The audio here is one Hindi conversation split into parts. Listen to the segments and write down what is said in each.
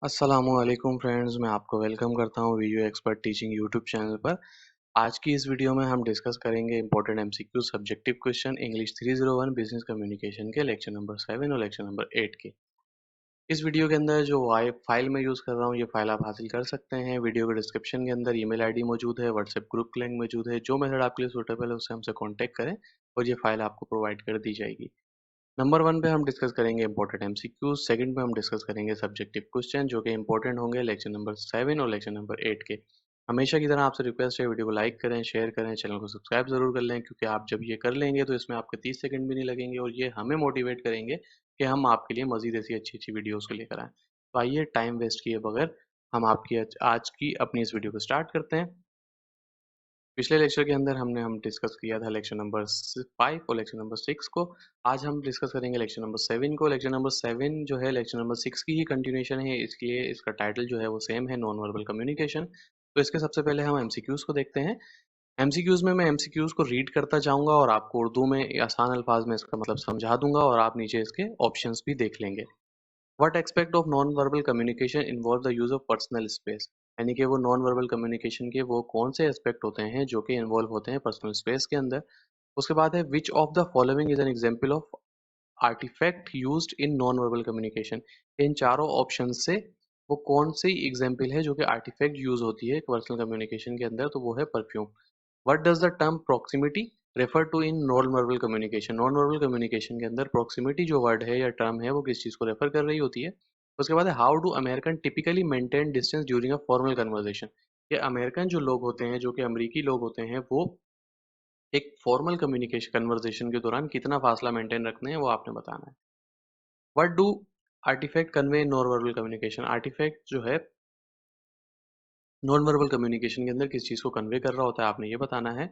अस्सलामुअलैकुम फ्रेंड्स, मैं आपको वेलकम करता हूं video expert teaching YouTube channel पर। आज की इस वीडियो में हम डिस्कस करेंगे important MCQ subjective question English 301 business communication के लेक्चर नंबर 7 और लेक्चर नंबर 8 के। इस वीडियो के अंदर जो फाइल मैं यूज़ कर रहा हूं, ये फाइल आप हासिल कर सकते हैं। वीडियो के डिस्क्रिप्शन के अंदर ईमेल आईडी मौजूद है, व्हाट्सएप ग्रुप लिंक मौजूद है। जो मेथड आपके लिए सूटेबल है उससे हमसे कॉन्टैक्ट करें और ये फाइल आपको प्रोवाइड कर दी जाएगी। नंबर 1 पे हम डिस्कस करेंगे इंपॉर्टेंट एमसीक्यूज, सेकंड पे हम डिस्कस करेंगे सब्जेक्टिव क्वेश्चन जो कि इंपॉर्टेंट होंगे लेक्चर नंबर 7 और लेक्चर नंबर 8 के। हमेशा की तरह आपसे रिक्वेस्ट है, वीडियो को लाइक करें, शेयर करें, चैनल को सब्सक्राइब जरूर कर लें, क्योंकि आप जब ये कर लेंगे तो इसमें आपके 30 सेकंड भी नहीं लगेंगे और ये हमें मोटिवेट करेंगे कि हम आपके लिए मजीद ऐसी अच्छी अच्छी वीडियोज़ को लेकर आएँ। तो आइए टाइम वेस्ट किए बगैर हम आपकी आज की अपनी इस वीडियो को स्टार्ट करते हैं। पिछले लेक्चर के अंदर हम डिस्कस किया था लेक्चर नंबर 5 और लेक्चर नंबर 6 को। आज हम डिस्कस करेंगे लेक्चर नंबर 7 को। लेक्चर नंबर 7 जो है लेक्चर नंबर 6 की ही कंटिन्यूशन है, इसलिए इसका टाइटल जो है वो सेम है, नॉन वर्बल कम्युनिकेशन। तो इसके सबसे पहले हम एमसीक्यूज को देखते हैं। एमसीक्यूज में मैं एमसीक्यूज को रीड करता जाऊंगा और आपको उर्दू में आसान अल्फाज में इसका मतलब समझा दूंगा और आप नीचे इसके ऑप्शंस भी देख लेंगे। What aspect of non verbal communication involve the use of personal space, यानी कि वो नॉन वर्बल कम्युनिकेशन के वो कौन से एस्पेक्ट होते हैं जो कि इन्वॉल्व होते हैं पर्सनल स्पेस के अंदर। उसके बाद है which of the following is an example of artefact used in non verbal communication. इन चारों ऑप्शन से वो कौन सी एग्जांपल है जो कि आर्टिफैक्ट यूज होती है पर्सनल कम्युनिकेशन के अंदर, तो वो है perfume. What does the term proximity refer to in non verbal communication. Non verbal communication के अंदर प्रॉक्सिमिटी जो वर्ड है या टर्म है वो किस चीज को रेफर कर रही होती है। उसके बाद है how do American typically maintain distance during a formal conversation. ये अमेरिकन जो लोग होते हैं, जो कि अमेरिकी लोग होते हैं, वो एक फॉर्मल कम्युनिकेशन कन्वर्सेशन के दौरान कितना फासला मेंटेन रखते हैं वो आपने बताना है। What do artifact convey in non verbal communication. Artifact जो है नॉन वर्बल कम्युनिकेशन के अंदर किस चीज को कन्वे कर रहा होता है, आपने ये बताना है।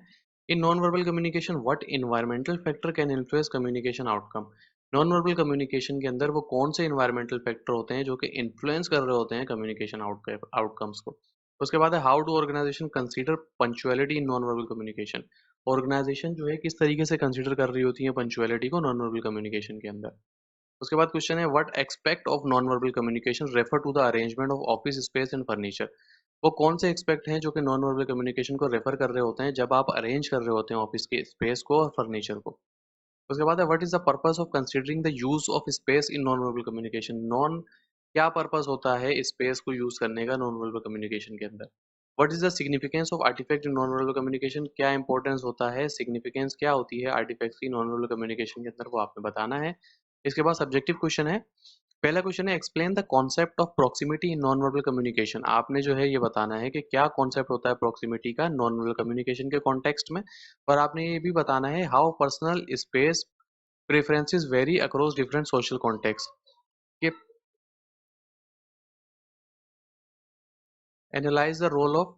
इन non verbal communication what environmental factor can influence communication outcome. Non verbal communication के अंदर वो कौन से इन्वायरमेंटल फैक्टर होते हैं जो कि इन्फ्लुएंस कर रहे होते हैं कम्युनिकेशन आउटकम्स को। उसके बाद है how do organisation consider punctuality in non verbal communication. Organisation जो है किस तरीके से कंसीडर कर रही होती है पंचुअलिटी को नॉन वर्बल कम्युनिकेशन के अंदर। उसके बाद क्वेश्चन है what aspect of non verbal communication refer to the arrangement of office space and furniture. वो कौन से एक्सपेक्ट हैं जो कि नॉन वर्बल कम्युनिकेशन को रेफर कर रहे होते हैं जब आप अरेंज कर रहे होते हैं ऑफिस के स्पेस को और फर्नीचर को। उसके बाद है what is the purpose of considering the use of space in non verbal communication. Non क्या पर्पस होता है स्पेस को यूज करने का नॉन वर्बल कम्युनिकेशन के अंदर। What is the significance of artifact in non verbal communication. क्या इंपॉर्टेंस होता है, सिग्निफिकेंस क्या होती है आर्टिफैक्ट की नॉन वर्बल कम्युनिकेशन के अंदर, वो आपने बताना है। इसके बाद सब्जेक्टिव क्वेश्चन है। पहला क्वेश्चन है explain the concept of proximity in non verbal communication. आपने जो है ये बताना है कि क्या कॉन्सेप्ट होता है प्रॉक्सिमिटी का नॉन वर्बल कम्युनिकेशन के कॉन्टेक्स्ट में। और आपने ये भी बताना है how personal space preferences vary across different social context. कि analyse the role of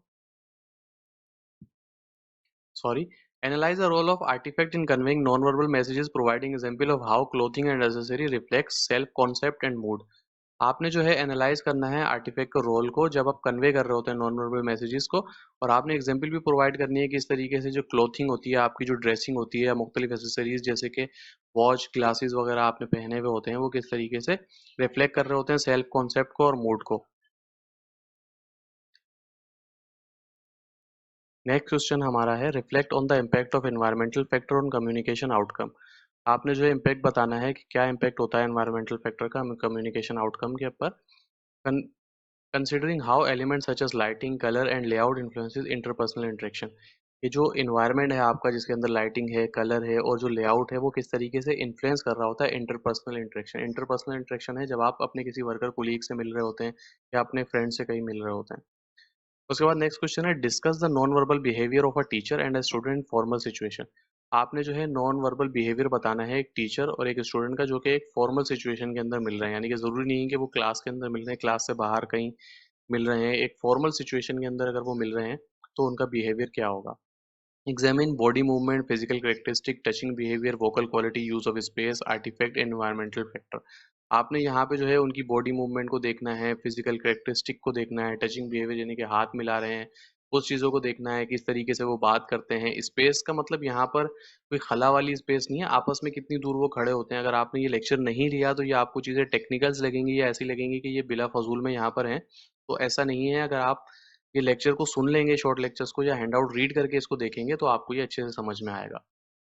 sorry analyze the role of artifact in conveying non-verbal messages, providing example of how clothing and accessory reflects self concept and mood। आपने जो है एनालाइज करना है आर्टिफैक्ट के रोल को जब आप कन्वे कर रहे होते हैं नॉन वर्बल मैसेजेस को। और आपने एग्जांपल भी प्रोवाइड करनी है कि इस तरीके से जो क्लोथिंग होती है, आपकी जो ड्रेसिंग होती है या मुख्तलिफ एसेसरीज जैसे कि वॉच, ग्लासेस वगैरह आपने पहने हुए होते हैं, वो किस तरीके से रिफ्लेक्ट कर रहे होते हैं सेल्फ कॉन्सेप्ट को और मूड को। नेक्स्ट क्वेश्चन हमारा है reflect on the impact of environmental factor on communication outcome. आपने जो इम्पैक्ट बताना है कि क्या इम्पैक्ट होता है एनवायरमेंटल फैक्टर का कम्युनिकेशन आउटकम के ऊपर। Considering how element such as lighting, colour and layout influences interpersonal interaction. ये जो इन्वायरमेंट है आपका जिसके अंदर लाइटिंग है, कलर है और जो लेआउट है, वो किस तरीके से इन्फ्लुएंस कर रहा होता है इंटरपर्सनल इंटरेक्शन। इंटरपर्सनल इंटरेक्शन है जब आप अपने किसी वर्कर कोलीग से मिल रहे होते हैं या अपने फ्रेंड से कहीं मिल रहे होते हैं। उसके बाद नेक्स्ट क्वेश्चन है discuss the non verbal behaviour of a teacher and a student in formal situation. आपने जो है नॉन वर्बल बिहेवियर बताना है एक टीचर और एक स्टूडेंट का जो कि एक फॉर्मल सिचुएशन के अंदर मिल रहे हैं, यानी कि जरूरी नहीं है कि वो क्लास के अंदर मिल रहे हैं, क्लास से बाहर कहीं मिल रहे हैं, एक फॉर्मल सिचुएशन के अंदर अगर वो मिल रहे हैं तो उनका बिहेवियर क्या होगा। Examine body movement, physical characteristic, touching behaviour, vocal quality, use of space, artifact, environmental factor. आपने यहाँ पे जो है उनकी बॉडी मूवमेंट को देखना है, फिजिकल कैरेक्टरिस्टिक को देखना है, टचिंग बिहेवियर यानी कि हाथ मिला रहे हैं उस चीज़ों को देखना है, किस तरीके से वो बात करते हैं। स्पेस का मतलब यहाँ पर कोई खला वाली स्पेस नहीं है, आपस में कितनी दूर वो खड़े होते हैं। अगर आपने ये लेक्चर नहीं लिया तो ये आपको चीज़ें टेक्निकल्स लगेंगी या ऐसी लगेंगी कि ये बिला फजूल में यहाँ पर हैं, तो ऐसा नहीं है। अगर आप ये लेक्चर को सुन लेंगे, शॉर्ट लेक्चर्स को, या हैंड आउट रीड करके इसको देखेंगे, तो आपको ये अच्छे से समझ में आएगा।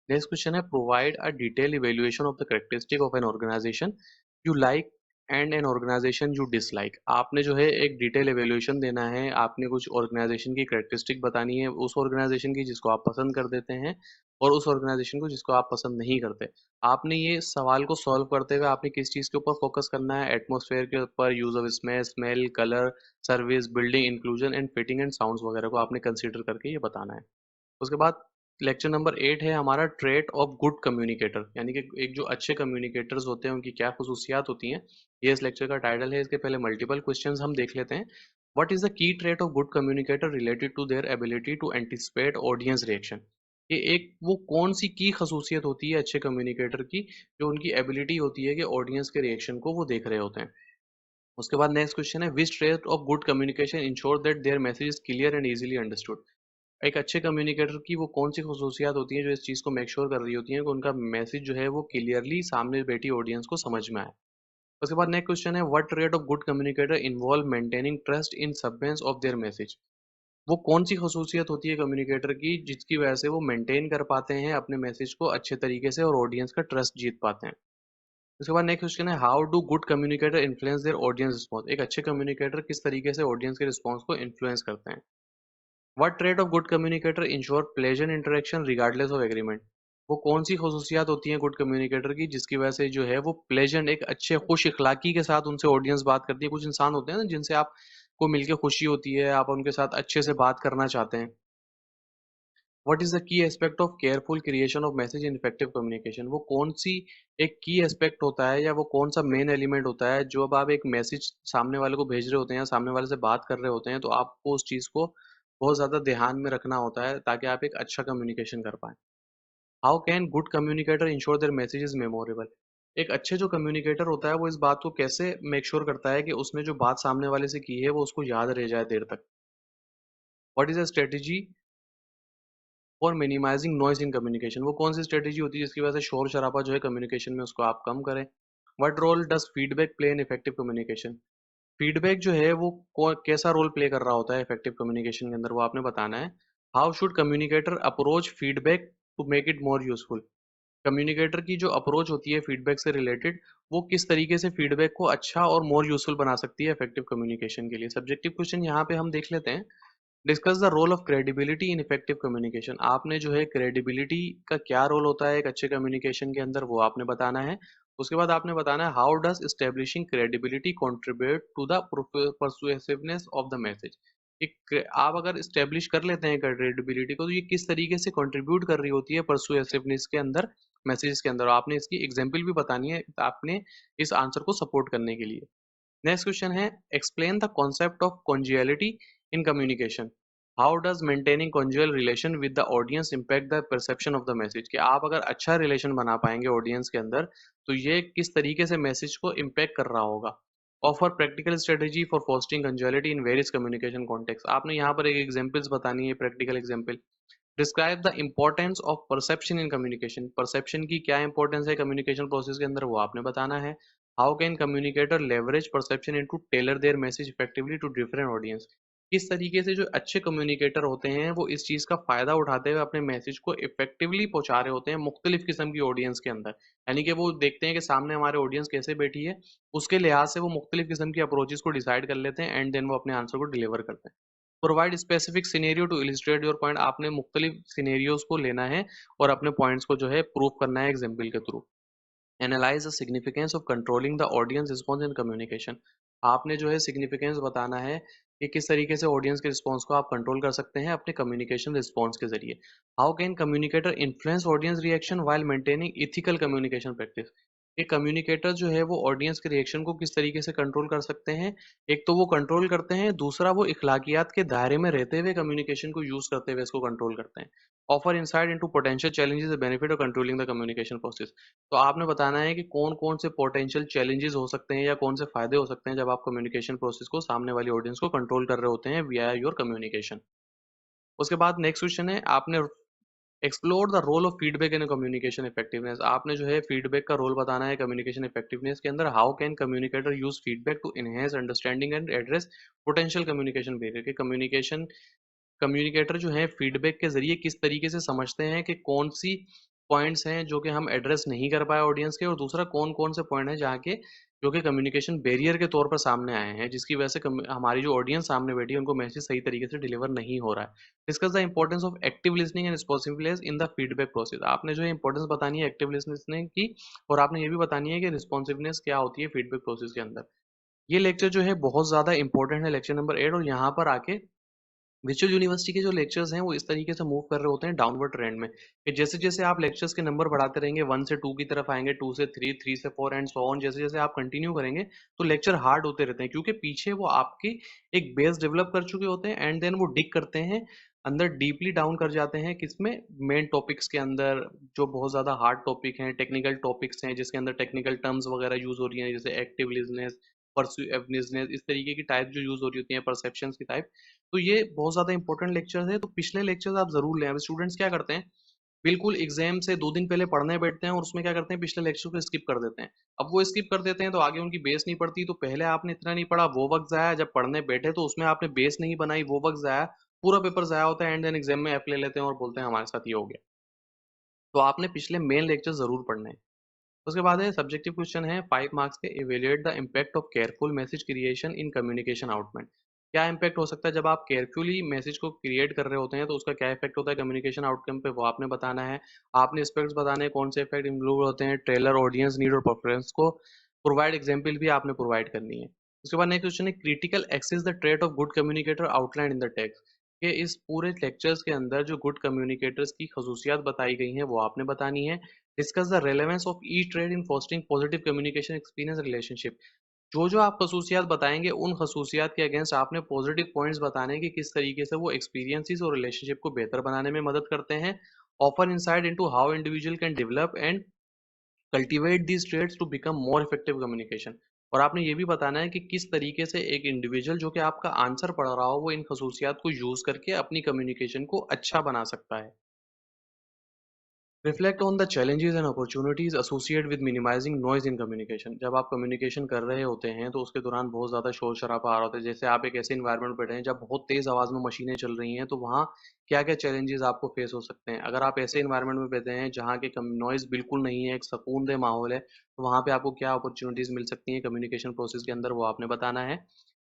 नेक्स्ट क्वेश्चन है, provide a detail evaluation of the characteristic of an organisation you like and an organisation you dislike. आपने जो है एक डिटेल इवेल्युएशन देना है, आपने कुछ ऑर्गेनाइजेशन की कैरेक्टरिस्टिक बतानी है, उस ऑर्गेनाइजेशन की जिसको आप पसंद कर देते हैं और उस ऑर्गेनाइजेशन को जिसको आप पसंद नहीं करते। आपने ये सवाल को सॉल्व करते हुए आपने किस चीज़ के ऊपर फोकस करना है, एटमॉस्फेयर के ऊपर, use of smell, colour, service, building, inclusion and fitting and sounds वगैरह को आपने कंसिडर करके ये बताना है। उसके बाद लेक्चर नंबर 8 है हमारा, ट्रेट ऑफ गुड कम्युनिकेटर, यानी कि एक जो अच्छे कम्युनिकेटर्स होते हैं उनकी क्या खसूसियात होती हैं, ये इस लेक्चर का टाइटल है। इसके पहले मल्टीपल क्वेश्चंस हम देख लेते हैं। What is the key trait of good communicator related to their ability to anticipate audience reaction. ये एक वो कौन सी की खसूसियत होती है अच्छे कम्युनिकेटर की, जो उनकी एबिलिटी होती है कि ऑडियंस के रिएक्शन को वो देख रहे होते हैं। उसके बाद नेक्स्ट क्वेश्चन है, which trait of good communication ensure that their message is clear and easily understood. एक अच्छे कम्युनिकेटर की वो कौन सी खसूसियात होती हैं जो इस चीज़ को मेक श्योर कर रही होती हैं कि उनका मैसेज जो है वो क्लियरली सामने बैठी ऑडियंस को समझ में आए। उसके बाद नेक्स्ट क्वेश्चन है, what trait of good communicator involve maintaining trust in substance of their message. वो कौन सी खसूसियत होती है कम्युनिकेटर की जिसकी वजह से वो मेंटेन कर पाते हैं अपने मैसेज को अच्छे तरीके से और ऑडियंस का ट्रस्ट जीत पाते हैं। उसके बाद नेक्स्ट क्वेश्चन है, how do good communicator influence their audience response. एक अच्छे कम्युनिकेटर किस तरीके से ऑडियंस के रिस्पॉन्स को इन्फ्लुएंस करते हैं। What trait of good communicator ensure pleasant interaction regardless of agreement? वो कौन सी खसूसियात होती हैं गुड कम्युनिकेटर की जिसकी वजह से जो है वो प्लेजेंट, एक अच्छे खुश इखलाकी के साथ उनसे ऑडियंस बात करती है। कुछ इंसान होते हैं ना जिनसे आप को मिलके खुशी होती है, आप उनके साथ अच्छे से बात करना चाहते हैं। व्हाट इज द की aspect of careful creation of message in effective communication. वो कौन सी एक की एस्पेक्ट होता है या वो कौन सा मेन एलिमेंट होता है जो अब आप एक मैसेज सामने वाले को भेज रहे होते हैं या सामने वाले से बात कर रहे होते हैं, तो आपको उस चीज़ को बहुत ज़्यादा ध्यान में रखना होता है ताकि आप एक अच्छा कम्युनिकेशन कर पाएँ। How can good communicator ensure there message is memorable. एक अच्छे जो कम्युनिकेटर होता है वो इस बात को कैसे मेक श्योर करता है कि उसने जो बात सामने वाले से की है वो उसको याद रह जाए देर तक। What is a strategy for minimising noise in communication. वो कौन सी स्ट्रेटेजी होती है जिसकी वजह से शोर शराबा जो है कम्युनिकेशन में उसको आप कम करें। What role does feedback play in effective communication. Feedback जो है वो कैसा रोल प्ले कर रहा होता है इफेक्टिव कम्युनिकेशन के अंदर, वो आपने बताना है। How should communicator approach feedback to make it more useful. Communicator की जो अप्रोच होती है फीडबैक से रिलेटेड, वो किस तरीके से फीडबैक को अच्छा और मोर यूजफुल बना सकती है इफेक्टिव कम्युनिकेशन के लिए। सब्जेक्टिव क्वेश्चन यहाँ पे हम देख लेते हैं। Discuss the role of credibility in effective communication. आपने जो है क्रेडिबिलिटी का क्या रोल होता है एक अच्छे कम्युनिकेशन के अंदर, वो आपने बताना है। उसके बाद आपने बताना है, how does establishing credibility contribute to the persuasiveness of the message. एक आप अगर इस्टेब्लिश कर लेते हैं क्रेडिबिलिटी को, तो ये किस तरीके से कंट्रीब्यूट कर रही होती है परसुएसिवनेस के अंदर, मैसेज के अंदर। और आपने इसकी एग्जाम्पल भी बतानी है आपने इस आंसर को सपोर्ट करने के लिए। नेक्स्ट क्वेश्चन है, explain the concept of congeniality in communication. How does maintaining congenial relation with the audience impact the perception of the message. कि आप अगर अच्छा रिलेशन बना पाएंगे ऑडियंस के अंदर, तो ये किस तरीके से मैसेज को इम्पैक्ट कर रहा होगा। Offer practical strategy for fostering congeniality in various communication context. आपने यहाँ पर एक एग्जाम्पल्स बतानी है, practical example. Describe the importance of perception in communication. Perception की क्या इंपॉर्टेंस है कम्युनिकेशन प्रोसेस के अंदर, वो आपने बताना है। How can communicator leverage perception in to tailor their message effectively to different audience. किस तरीके से जो अच्छे कम्युनिकेटर होते हैं वो इस चीज़ का फ़ायदा उठाते हुए अपने मैसेज को इफेक्टिवली पहुंचा रहे होते हैं मुख्तलिफ किस्म की ऑडियंस के अंदर। यानी कि वो देखते हैं कि सामने हमारे ऑडियंस कैसे बैठी है, उसके लिहाज से वो मुख्तलिफ किस्म की अप्रोचेस को डिसाइड कर लेते हैं एंड देन वो अपने आंसर को डिलीवर करते हैं। Provide specific scenario to illustrate your point. आपने मुख्तलिफ सिनेरियोज को लेना है और अपने पॉइंट्स को जो है प्रूव करना है एग्जाम्पल के through. Analyse the significance of controlling the audience response in communication. आपने जो है सिग्निफिकेंस बताना है कि किस तरीके से ऑडियंस के रिस्पॉन्स को आप कंट्रोल कर सकते हैं अपने कम्युनिकेशन रिस्पॉन्स के जरिए। How can communicator influence audience reaction while maintaining ethical communication practice. एक कम्युनिकेटर जो है वो ऑडियंस के रिएक्शन को किस तरीके से कंट्रोल कर सकते हैं। एक तो वो कंट्रोल करते हैं, दूसरा वो इखलाकियात के दायरे में रहते हुए कम्युनिकेशन को यूज करते हुए इसको कंट्रोल करते हैं। Offer insight into potential challenges benefit of controlling the communication process. तो आपने बताना है कि कौन-कौन से पोटेंशियल चैलेंजेस हो सकते हैं या कौन से फायदे हो सकते हैं जब आप कम्युनिकेशन प्रोसेस को सामने वाली ऑडियंस को कंट्रोल कर रहे होते हैं विया योर कम्युनिकेशन। उसके बाद नेक्स्ट क्वेश्चन है, आपने explore the role of feedback in communication effectiveness. आपने जो है फीडबैक का रोल बताना है कम्युनिकेशन इफेक्टिवनेस के अंदर। How can communicator use feedback to enhance understanding and address potential communication barrier. के कम्युनिकेटर जो है फीडबैक के जरिए किस तरीके से समझते हैं कि कौन सी पॉइंट्स हैं जो कि हम एड्रेस नहीं कर पाए ऑडियंस के, और दूसरा कौन कौन से पॉइंट हैं जहाँ के जो कि कम्युनिकेशन बैरियर के तौर पर सामने आए हैं, जिसकी वजह से हमारी जो ऑडियंस सामने बैठी है उनको मैसेज सही तरीके से डिलीवर नहीं हो रहा है। Discuss the importance of active listening and responsiveness in the feedback process. आपने जो है इंपॉर्टेंस बतानी है एक्टिव लिसनिंग की, और आपने ये भी बतानी है कि रिस्पॉन्सिवनेस क्या होती है फीडबैक प्रोसेस के अंदर। ये लेक्चर जो है बहुत ज्यादा इंपॉर्टेंट है, लेक्चर नंबर 8। और यहाँ पर आके विजुअल यूनिवर्सिटी के जो लेक्चर्स हैं वो इस तरीके से मूव कर रहे होते हैं डाउनवर्ड ट्रेंड में, कि जैसे जैसे आप लेक्चर्स के नंबर बढ़ाते रहेंगे, 1 से 2 की तरफ आएंगे, 2 से 3, 3 से 4 एंड सो ऑन, जैसे जैसे आप कंटिन्यू करेंगे तो लेक्चर हार्ड होते रहते हैं, क्योंकि पीछे वो आपकी एक बेस डेवलप कर चुके होते हैं एंड देन वो डिग करते हैं अंदर, डीपली डाउन कर जाते हैं किसमें, मेन टॉपिक्स के अंदर, जो बहुत ज्यादा हार्ड टॉपिक हैं, टेक्निकल टॉपिक्स हैं, जिसके अंदर टेक्निकल टर्म्स वगैरह यूज हो रही हैं, जैसे एक्टिव लिसनेस, परसुएवनेस, इस तरीके की टाइप जो यूज हो रही होती हैं, परसेप्शंस की टाइप। तो ये बहुत ज्यादा इंपॉर्टेंट लेक्चर्स है, तो पिछले लेक्चर्स आप जरूर लें। अब स्टूडेंट्स क्या करते हैं, बिल्कुल एग्जाम से 2 दिन पहले पढ़ने बैठते हैं और उसमें क्या करते हैं, पिछले लेक्चर को स्किप कर देते हैं। अब वो स्किप कर देते हैं तो आगे उनकी बेस नहीं पड़ती, तो पहले आपने इतना नहीं पढ़ा, वो वक्त जाया, जब पढ़ने बैठे तो उसमें आपने बेस नहीं बनाई, वो वक्त जाया, पूरा पेपर जाया होता है, एंड देन एग्जाम में एफ ले लेते हैं और बोलते हैं हमारे साथ ये हो गया। तो आपने पिछले मेन लेक्चर जरूर पढ़ने हैं। उसके बाद है सब्जेक्टिव क्वेश्चन है 5 मार्क्स के, evaluate the impact of careful message creation in communication output. क्या इम्पैक्ट हो सकता है जब आप केयरफुली मैसेज को क्रिएट कर रहे होते हैं, तो उसका क्या इफेक्ट होता है कम्युनिकेशन आउटकम पे, वो आपने बताना है। आपने इफेक्ट्स बताने हैं, कौन से इफेक्ट इंक्लूड होते हैं, ट्रेलर, ऑडियंस नीड और प्रेफरेंस को प्रोवाइड एग्जाम्पल भी आपने प्रोवाइड करनी है। उसके बाद नेक्स्ट क्वेश्चन है critical assess the trait of good communicator outline in the text. कि इस पूरे लेक्चर्स के अंदर जो गुड कम्युनिकेटर्स की खसूसियात बताई गई हैं वो आपने बतानी है। Discuss the relevance of E trade in frosting positive communication experience relationship. जो जो आप खसूसियात बताएंगे उन खसूसियात के अगेंस्ट आपने पॉजिटिव पॉइंट्स बताने कि किस तरीके से वो एक्सपीरियंसेस और रिलेशनशिप को बेहतर बनाने में मदद करते हैं। Offer insight into how individual can develop and cultivate these traits to become more effective communication. और आपने ये भी बताना है कि किस तरीके से एक इंडिविजुअल जो कि आपका आंसर पढ़ रहा हो वो इन खसूसियात को यूज करके अपनी कम्युनिकेशन को अच्छा बना सकता है। Reflect on the challenges and opportunities associate with minimising noise in communication. जब आप कम्युनिकेशन कर रहे होते हैं तो उसके दौरान बहुत ज़्यादा शोर शराबा आ रहा होता है, जैसे आप एक ऐसे इन्वायरमेंट में बैठे हैं जब बहुत तेज़ आवाज़ में मशीनें चल रही हैं, तो वहाँ क्या क्या चैलेंजेस आपको फेस हो सकते हैं। अगर आप ऐसे इन्वायरमेंट में बैठे हैं जहाँ के नॉइज़ बिल्कुल नहीं है, एक सुकूनदेह माहौल है, तो वहाँ पे आपको क्या अपॉर्चुनिटीज़ मिल सकती हैं कम्युनिकेशन प्रोसेस के अंदर, वो आपने बताना है।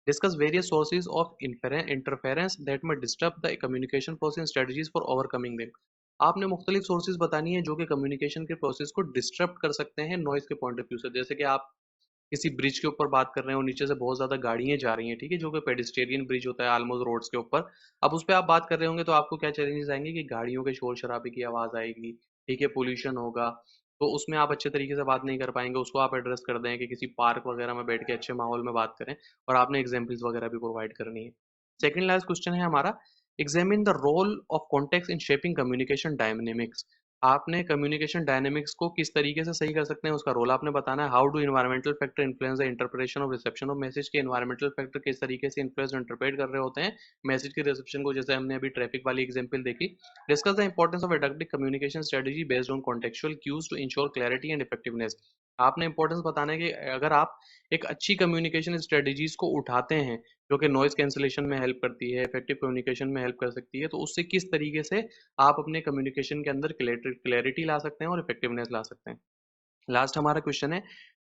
Discuss various sources of interference that may disturb the communication process, strategies for overcoming them. आपने मुख्तलिफ सोर्सेज बतानी है जो कि कम्युनिकेशन के प्रोसेस को डिस्टर्ब कर सकते हैं नॉइज के पॉइंट ऑफ व्यू से। जैसे कि आप किसी ब्रिज के ऊपर बात कर रहे हैं और नीचे से बहुत ज्यादा गाड़ियां जा रही हैं, ठीक है, जो कि पेडिस्टेरियन ब्रिज होता है ऑलमोस्ट रोड्स के ऊपर। अब उस पर आप बात कर रहे होंगे तो आपको क्या चैलेंजेस आएंगे कि गाड़ियों के शोर शराबे की आवाज आएगी, ठीक है, पोल्यूशन होगा, तो उसमें आप अच्छे तरीके से बात नहीं कर पाएंगे, उसको आप एड्रेस कर दें कि किसी पार्क वगैरह में बैठ के अच्छे माहौल में बात करें, और आपने एग्जाम्पल्स वगैरह भी प्रोवाइड करनी है। सेकेंड लास्ट क्वेश्चन है हमारा, examine the role of context in shaping communication dynamics. आपने कम्युनिकेशन डायनेमिक्स को किस तरीके से सही कर सकते हैं उसका रोल आपने बताना है। How do environmental factor influence the interpretation of reception of message. के इन्वायरमेंटल फैक्टर किस तरीके से इन्फ्लुएंस इंटरप्रेट कर रहे होते हैं मैसेज के रिसेप्शन को, जैसे हमने अभी ट्रैफिक वाली एग्जांपल देखी। Discuss the importance of adaptive communication strategy based on contextual cues to ensure clarity and effectiveness. आपने इंपॉर्टेंस बताना है कि अगर आप एक अच्छी कम्युनिकेशन स्ट्रेटजीज को उठाते हैं जो कि नॉइज कैंसिलेशन में हेल्प करती है, इफेक्टिव कम्युनिकेशन में हेल्प कर सकती है, तो उससे किस तरीके से आप अपने कम्युनिकेशन के अंदर क्लैरिटी ला सकते हैं और इफेक्टिवनेस ला सकते हैं। लास्ट हमारा क्वेश्चन है,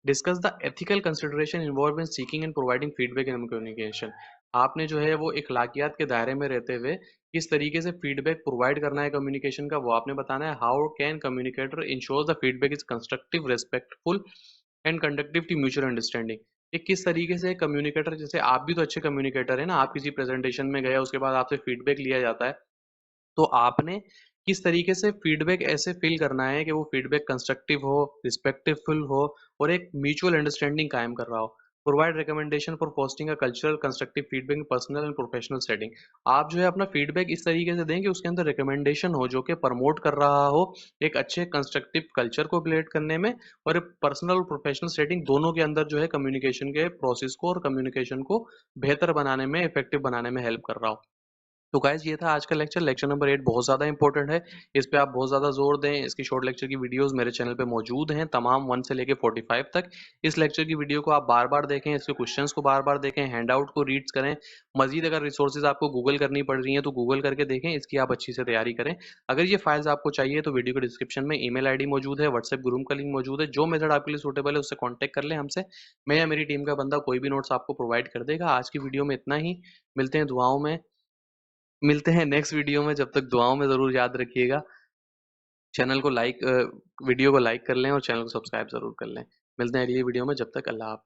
discuss the ethical consideration involve in seeking and providing feedback in communication. आपने जो है वो इखलाकियात के दायरे में रहते हुए किस तरीके से फीडबैक प्रोवाइड करना है कम्युनिकेशन का, वो आपने बताना है। How can communicator ensure the feedback is constructive, respectful and conductive to mutual understanding. ये किस तरीके से कम्युनिकेटर, जैसे आप भी तो अच्छे कम्युनिकेटर है ना, आप किसी प्रेजेंटेशन में गए उसके बाद आपसे फीडबैक लिया जाता है, तो आपने किस तरीके से फीडबैक ऐसे फील करना है कि वो फीडबैक कंस्ट्रक्टिव हो, रिस्पेक्टफुल हो और एक म्यूचुअल अंडरस्टैंडिंग कायम कर रहा हो। Provide recommendation for fostering a cultural constructive feedback in personal and professional setting. आप जो है अपना फीडबैक इस तरीके से दें कि उसके अंदर रिकमेंडेशन हो जो कि प्रमोट कर रहा हो एक अच्छे कंस्ट्रक्टिव कल्चर को क्रिएट करने में, और पर्सनल और प्रोफेशनल सेटिंग दोनों के अंदर जो है कम्युनिकेशन के प्रोसेस को और कम्युनिकेशन को बेहतर बनाने में, इफेक्टिव बनाने में हेल्प कर रहा हो। तो गाइस ये था आज का लेक्चर नंबर 8 बहुत ज़्यादा इंपॉर्टेंट है। इस पे आप बहुत ज़्यादा ज़ोर दें। इसकी शॉर्ट लेक्चर की वीडियोस मेरे चैनल पे मौजूद हैं, तमाम 1 से लेके 45 तक। इस लेक्चर की वीडियो को आप बार-बार देखें, इसके क्वेश्चंस को बार-बार देखें, हैंडआउट को रीड्स करें। मज़ीद अगर रिसोर्सेज़ आपको गूगल करनी पड़ रही हैं तो गूगल करके देखें, इसकी आप अच्छी से तैयारी करें। अगर ये फाइल्स आपको चाहिए तो वीडियो के डिस्क्रिप्शन में ईमेल आईडी मौजूद है, व्हाट्सएप ग्रुप का लिंक मौजूद है। जो मेथड आपके लिए सूटेबल है उससे कॉन्टैक्ट कर लें हमसे। मैं या मेरी टीम का बंदा कोई भी नोट्स आपको प्रोवाइड कर देगा। आज की वीडियो में इतना ही। मिलते हैं दुआओं में। मिलते हैं नेक्स्ट वीडियो में। जब तक दुआओं में ज़रूर याद रखिएगा। चैनल को लाइक वीडियो को लाइक कर लें और चैनल को सब्सक्राइब ज़रूर कर लें। मिलते हैं अगली वीडियो में। जब तक अल्लाह हाफ़िज़।